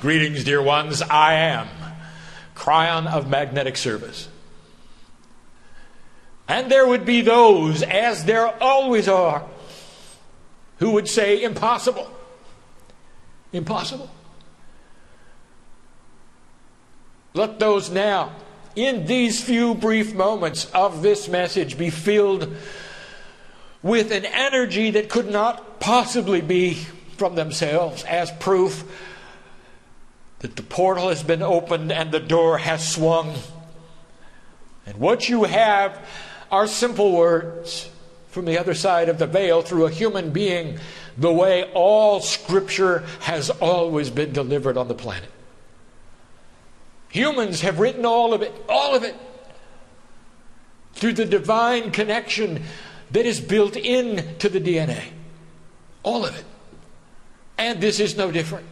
Greetings, dear ones. I am Kryon of Magnetic Service. And there would be those, as there always are, who would say, impossible. Impossible. Let those now, in these few brief moments of this message, be filled with an energy that could not possibly be from themselves, as proof that the portal has been opened and the door has swung. And what you have are simple words from the other side of the veil through a human being, the way all Scripture has always been delivered on the planet. Humans have written all of it, through the divine connection that is built into the DNA. All of it. And this is no different.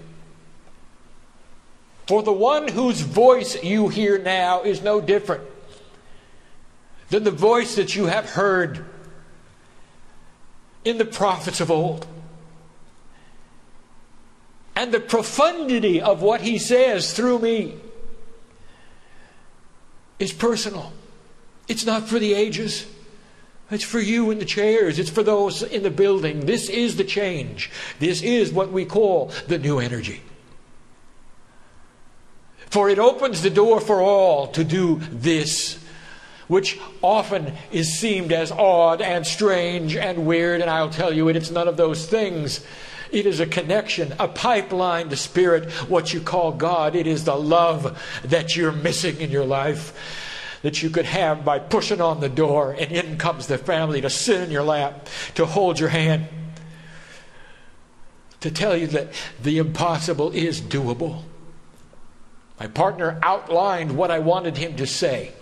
For the one whose voice you hear now is no different than the voice that you have heard in the prophets of old. And the profundity of what he says through me is personal. It's not for the ages. It's for you in the chairs. It's for those in the building. This is the change. This is what we call the new energy. For it opens the door for all to do this, which often is seemed as odd and strange and weird. And I'll tell you, it's none of those things. It is a connection, a pipeline to Spirit, what you call God. It is the love that you're missing in your life that you could have by pushing on the door, and in comes the family to sit in your lap, to hold your hand, to tell you that the impossible is doable. My partner outlined what I wanted him to say.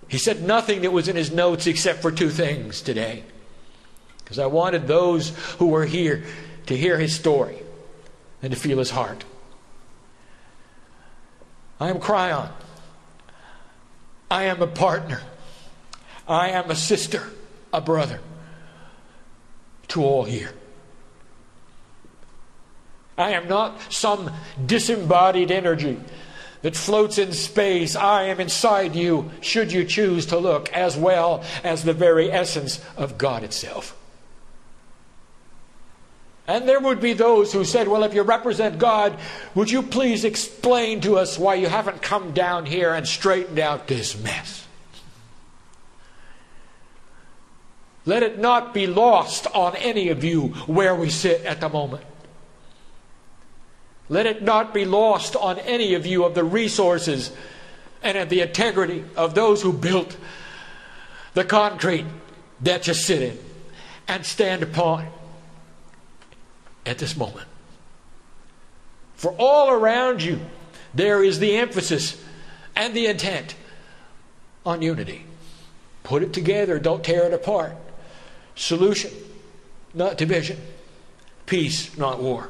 He said nothing that was in his notes except for two things today, because I wanted those who were here to hear his story and to feel his heart. I am Kryon. I am a partner. I am a sister, a brother to all here. I am not some disembodied energy that floats in space. I am inside you, should you choose to look, as well as the very essence of God itself. And there would be those who said, well, if you represent God, would you please explain to us why you haven't come down here and straightened out this mess? Let it not be lost on any of you where we sit at the moment. Let it not be lost on any of you of the resources and of the integrity of those who built the concrete that you sit in and stand upon at this moment. For all around you, there is the emphasis and the intent on unity. Put it together, don't tear it apart. Solution, not division. Peace, not war.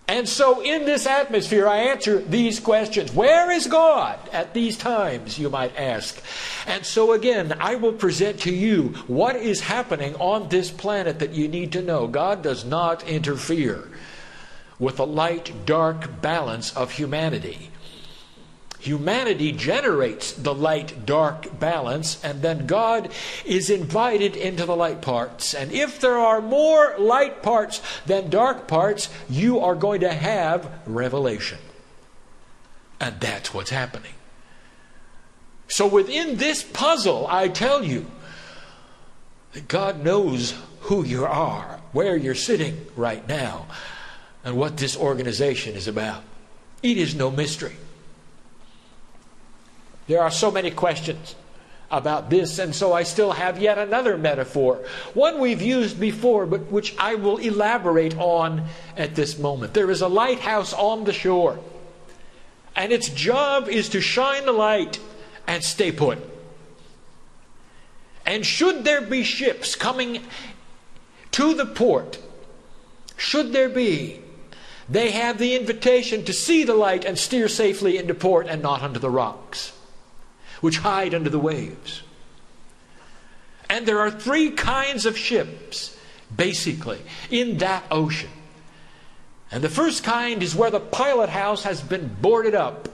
And so in this atmosphere, I answer these questions. Where is God at these times, you might ask? And so again, I will present to you what is happening on this planet that you need to know. God does not interfere with the light-dark balance of humanity. Humanity generates the light-dark balance, and then God is invited into the light parts. And if there are more light parts than dark parts, you are going to have revelation. And that's what's happening. So within this puzzle, I tell you that God knows who you are, where you're sitting right now, and what this organization is about. It is no mystery. There are so many questions about this, and so I still have yet another metaphor. One we've used before, but which I will elaborate on at this moment. There is a lighthouse on the shore, and its job is to shine the light and stay put. And should there be ships coming to the port, should there be, they have the invitation to see the light and steer safely into port and not under the rocks, which hide under the waves. And there are three kinds of ships, basically, in that ocean. And the first kind is where the pilot house has been boarded up.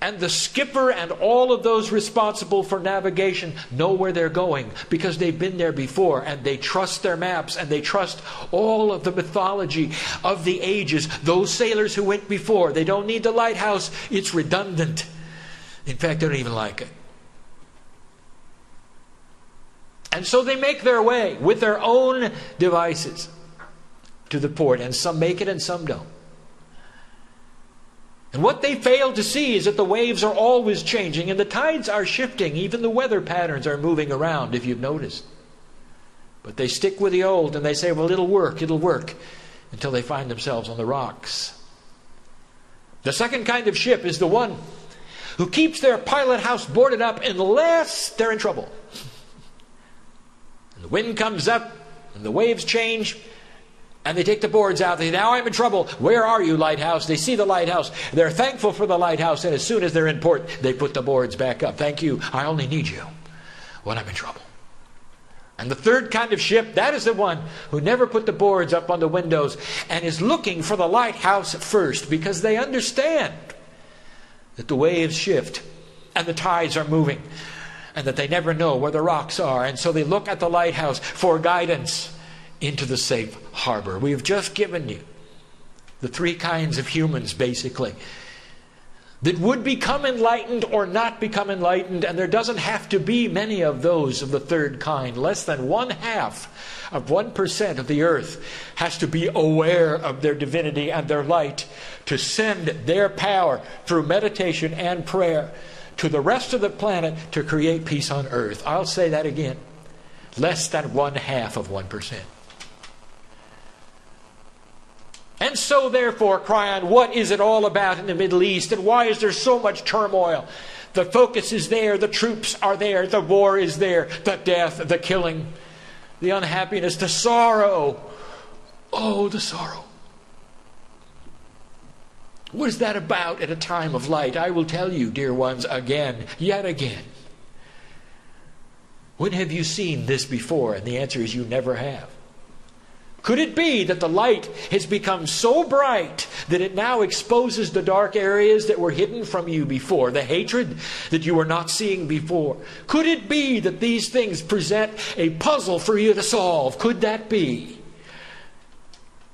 And the skipper and all of those responsible for navigation know where they're going because they've been there before, and they trust their maps, and they trust all of the mythology of the ages. Those sailors who went before, they don't need the lighthouse. It's redundant. In fact, they don't even like it. And so they make their way with their own devices to the port, and some make it and some don't. And what they fail to see is that the waves are always changing and the tides are shifting. Even the weather patterns are moving around, if you've noticed. But they stick with the old and they say, well, it'll work, until they find themselves on the rocks. The second kind of ship is the one who keeps their pilot house boarded up unless they're in trouble. And the wind comes up and the waves change, and they take the boards out. They say, now I'm in trouble. Where are you, lighthouse? They see the lighthouse. They're thankful for the lighthouse. And as soon as they're in port, they put the boards back up. Thank you. I only need you when I'm in trouble. And the third kind of ship, that is the one who never put the boards up on the windows and is looking for the lighthouse first, because they understand that the waves shift and the tides are moving and that they never know where the rocks are. And so they look at the lighthouse for guidance into the safe harbor. We've just given you the three kinds of humans, basically, that would become enlightened or not become enlightened, and there doesn't have to be many of those of the third kind. Less than 1/1% of the earth has to be aware of their divinity and their light to send their power through meditation and prayer to the rest of the planet to create peace on earth. I'll say that again. Less than 1/2%. And so therefore, Kryon, what is it all about in the Middle East? And why is there so much turmoil? The focus is there. The troops are there. The war is there. The death, the killing, the unhappiness, the sorrow. Oh, the sorrow. What is that about at a time of light? I will tell you, dear ones, again, yet again. When have you seen this before? And the answer is you never have. Could it be that the light has become so bright that it now exposes the dark areas that were hidden from you before, the hatred that you were not seeing before? Could it be that these things present a puzzle for you to solve? Could that be?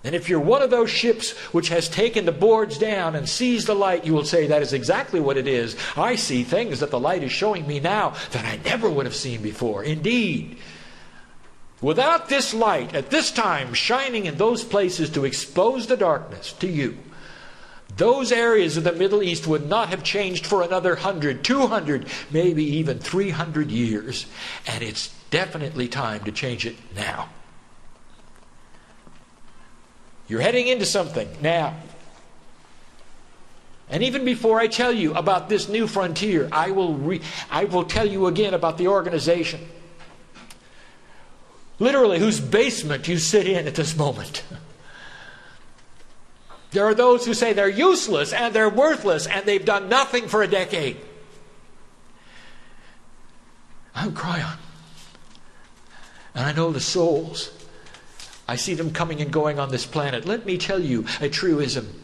And if you're one of those ships which has taken the boards down and sees the light, you will say, that is exactly what it is. I see things that the light is showing me now that I never would have seen before. Indeed, without this light at this time shining in those places to expose the darkness to you, those areas of the Middle East would not have changed for another 100, 200, maybe even 300 years. And it's definitely time to change it now. You're heading into something now. And even before I tell you about this new frontier, I will tell you again about the organization, literally whose basement you sit in at this moment. There are those who say they're useless and they're worthless and they've done nothing for a decade. I'm Kryon. And I know the souls. I see them coming and going on this planet. Let me tell you a truism.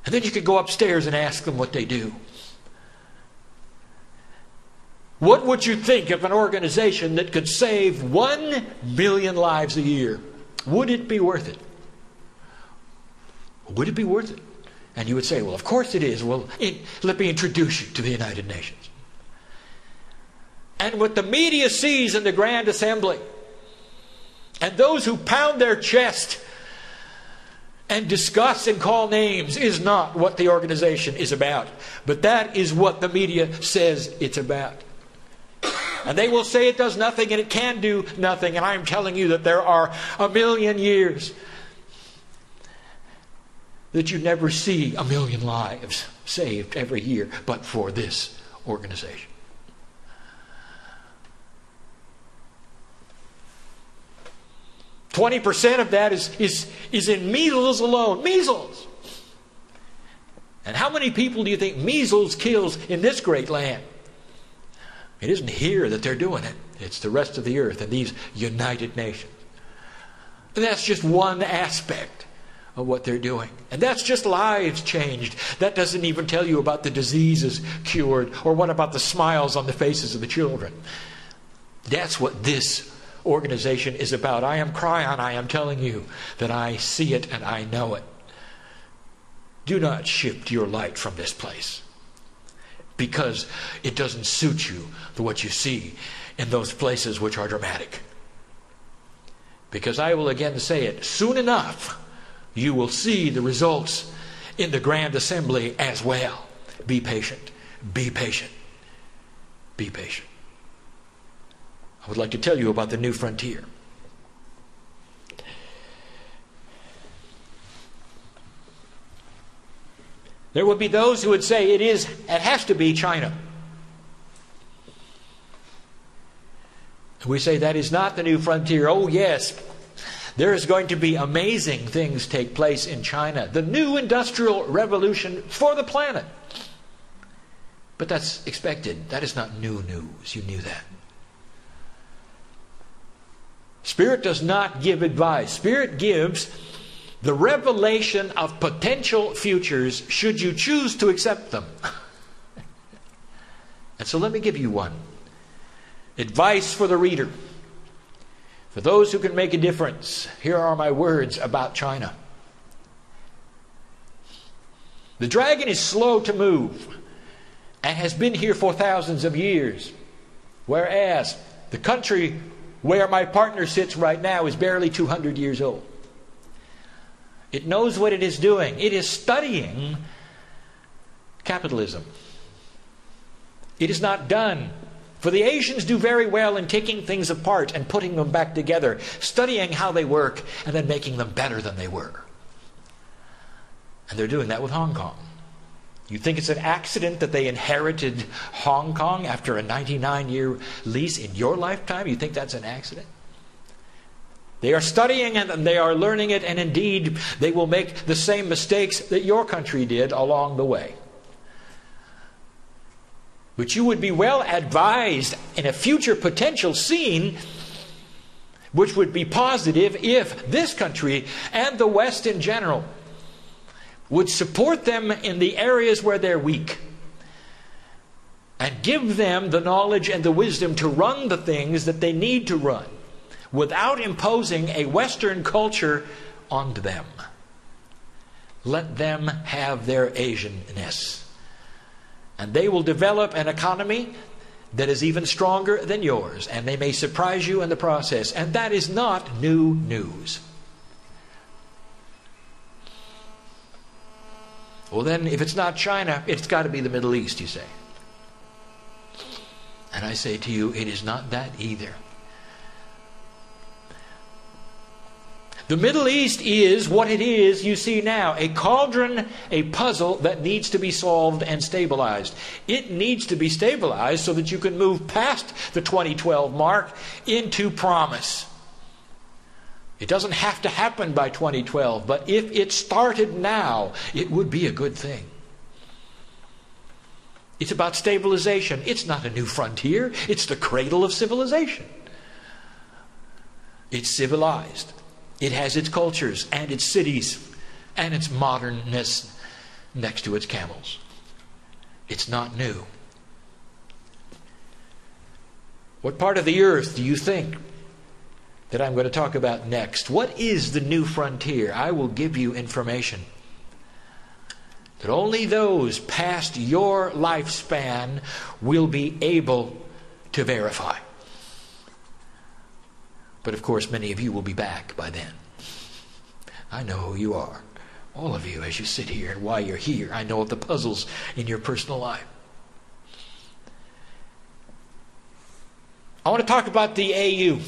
And then you could go upstairs and ask them what they do. What would you think of an organization that could save 1 billion lives a year? Would it be worth it? Would it be worth it? And you would say, well, of course it is. Well, let me introduce you to the United Nations. And what the media sees in the Grand Assembly, and those who pound their chest and discuss and call names, is not what the organization is about. But that is what the media says it's about. And they will say it does nothing and it can do nothing. And I'm telling you that there are 1 million years that you never see 1 million lives saved every year but for this organization. 20% of that is in measles alone. Measles! And how many people do you think measles kills in this great land? It isn't here that they're doing it. It's the rest of the earth and these United Nations. And that's just one aspect of what they're doing. And that's just lives changed. That doesn't even tell you about the diseases cured or what about the smiles on the faces of the children. That's what this organization is about. I am Kryon. I am telling you that I see it and I know it. Do not shift your light from this place because it doesn't suit you to what you see in those places which are dramatic. Because I will again say it, soon enough you will see the results in the Grand Assembly as well. Be patient. Be patient. Be patient. I would like to tell you about the new frontier. There would be those who would say it has to be China. We say that is not the new frontier. Oh yes, there is going to be amazing things take place in China. The new industrial revolution for the planet. But that's expected. That is not new news. You knew that. Spirit does not give advice. Spirit gives the revelation of potential futures should you choose to accept them. And so let me give you one. Advice for the reader. For those who can make a difference, here are my words about China. The dragon is slow to move and has been here for thousands of years. Whereas the country where my partner sits right now is barely 200 years old. It knows what it is doing. It is studying capitalism. It is not done. For the Asians do very well in taking things apart and putting them back together, studying how they work and then making them better than they were. And they're doing that with Hong Kong. You think it's an accident that they inherited Hong Kong after a 99-year lease in your lifetime? You think that's an accident? They are studying it and they are learning it, and indeed they will make the same mistakes that your country did along the way. But you would be well advised in a future potential scene which would be positive if this country and the West in general would support them in the areas where they're weak and give them the knowledge and the wisdom to run the things that they need to run without imposing a Western culture onto them. Let them have their Asianness. And they will develop an economy that is even stronger than yours. And they may surprise you in the process. And that is not new news. Well then, if it's not China, it's got to be the Middle East, you say. And I say to you, it is not that either. The Middle East is what it is you see now. A cauldron, a puzzle that needs to be solved and stabilized. It needs to be stabilized so that you can move past the 2012 mark into promise. It doesn't have to happen by 2012, but if it started now, it would be a good thing. It's about stabilization. It's not a new frontier. It's the cradle of civilization. It's civilized. It has its cultures and its cities and its modernness next to its camels. It's not new. What part of the earth do you think that I'm going to talk about next? What is the new frontier? I will give you information that only those past your lifespan will be able to verify. But of course, many of you will be back by then. I know who you are. All of you, as you sit here and why you're here. I know of the puzzles in your personal life. I want to talk about the AU.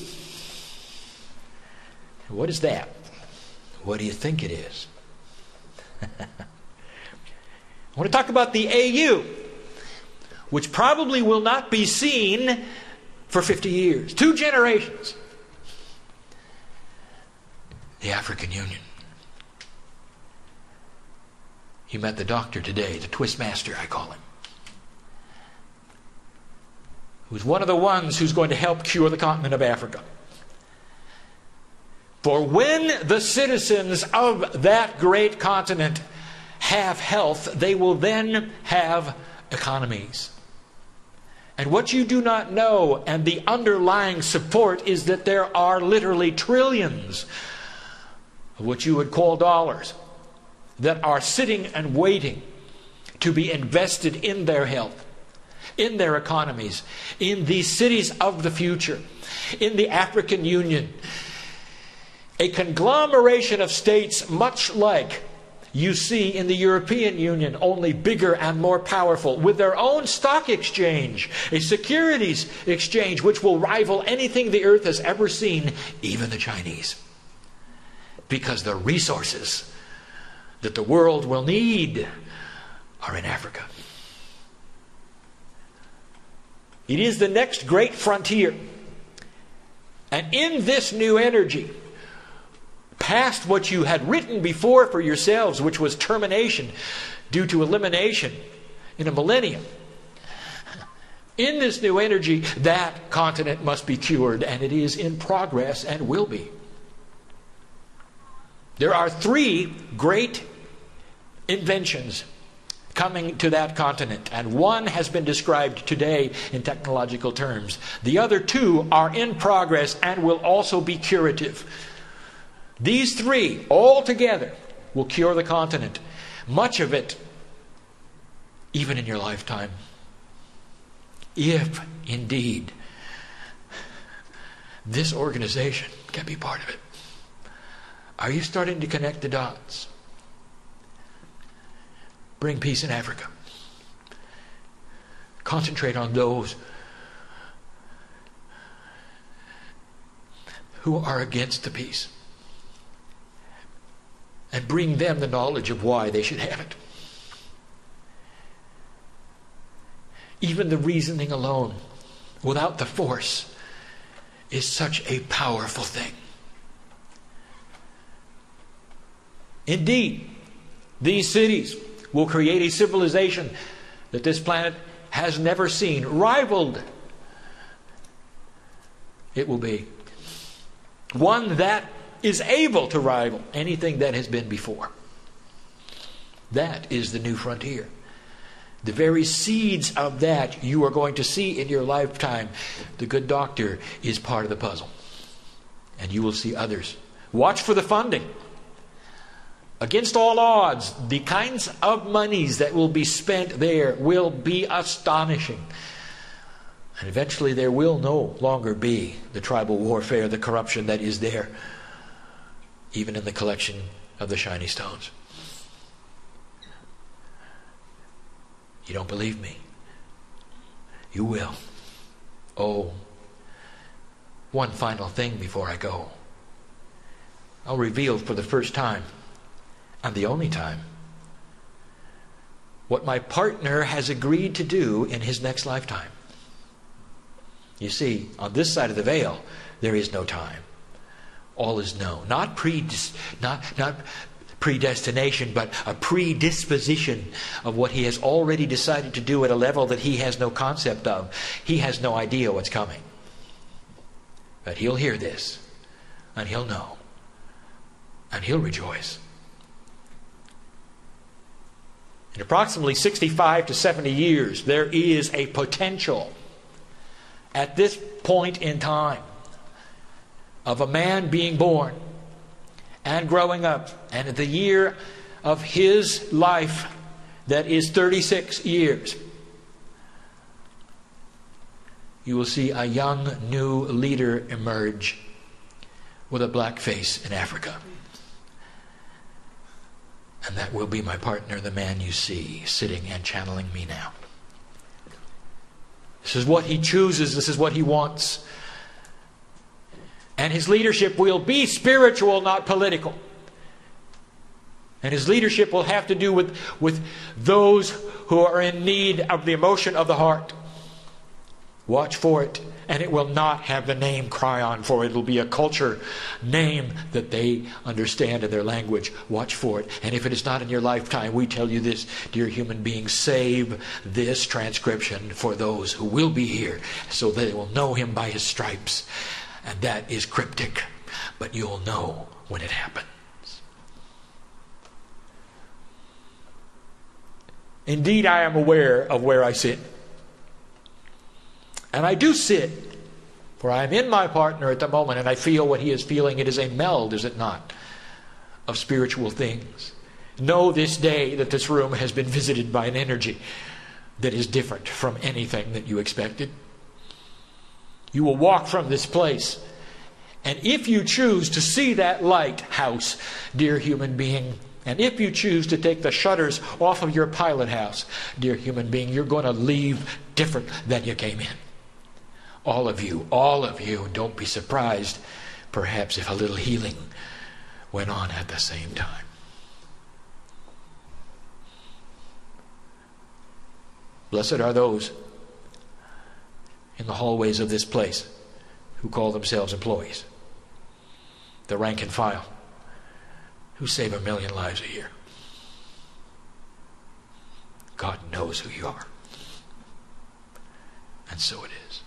What is that? What do you think it is? I want to talk about the AU, which probably will not be seen for 50 years. 2 generations. The African Union. You met the doctor today, the twist master, I call him, who's one of the ones who's going to help cure the continent of Africa. For when the citizens of that great continent have health, they will then have economies. And what you do not know, and the underlying support, is that there are literally trillions of what you would call dollars that are sitting and waiting to be invested in their health, in their economies, in these cities of the future, in the African Union. A conglomeration of states much like you see in the European Union, only bigger and more powerful, with their own stock exchange, a securities exchange which will rival anything the earth has ever seen, even the Chinese. Because the resources that the world will need are in Africa. It is the next great frontier. And in this new energy, past what you had written before for yourselves, which was termination due to elimination in a millennium, in this new energy, that continent must be cured, and it is in progress and will be. There are 3 great inventions coming to that continent, and one has been described today in technological terms. The other 2 are in progress and will also be curative. These 3 all together will cure the continent. Much of it even in your lifetime. If indeed this organization can be part of it. Are you starting to connect the dots? Bring peace in Africa. Concentrate on those who are against the peace. And bring them the knowledge of why they should have it. Even the reasoning alone, without the force, is such a powerful thing. Indeed, these cities will create a civilization that this planet has never seen. Rivaled, it will be. One that is able to rival anything that has been before. That is the new frontier. The very seeds of that you are going to see in your lifetime. The good doctor is part of the puzzle. And you will see others. Watch for the funding. Against all odds, the kinds of monies that will be spent there will be astonishing. And eventually there will no longer be the tribal warfare, the corruption that is there, even in the collection of the shiny stones. You don't believe me? You will. Oh, one final thing before I go. I'll reveal for the first time, and the only time, what my partner has agreed to do in his next lifetime. You see, on this side of the veil, there is no time. All is known. Not predestination, but a predisposition of what he has already decided to do at a level that he has no concept of. He has no idea what's coming. But he'll hear this, and he'll know, and he'll rejoice. In approximately 65 to 70 years, there is a potential at this point in time of a man being born and growing up, and at the year of his life that is 36 years, you will see a young new leader emerge with a black face in Africa. And that will be my partner, the man you see sitting and channeling me now. This is what he chooses. This is what he wants. And his leadership will be spiritual, not political. And his leadership will have to do with those who are in need of the emotion of the heart. Watch for it. And it will not have the name Kryon, for it will be a culture name that they understand in their language. Watch for it. And if it is not in your lifetime, we tell you this, dear human beings, save this transcription for those who will be here, so that they will know him by his stripes. And that is cryptic. but you'll know when it happens. Indeed, I am aware of where I sit. And I do sit, for I am in my partner at the moment, and I feel what he is feeling. It is a meld, is it not, of spiritual things. Know this day that this room has been visited by an energy that is different from anything that you expected. You will walk from this place, and if you choose to see that lighthouse, dear human being, and if you choose to take the shutters off of your pilot house, dear human being, you're going to leave different than you came in. All of you, don't be surprised, perhaps, if a little healing went on at the same time. Blessed are those in the hallways of this place who call themselves employees, the rank and file, who save 1 million lives a year. God knows who you are. And so it is.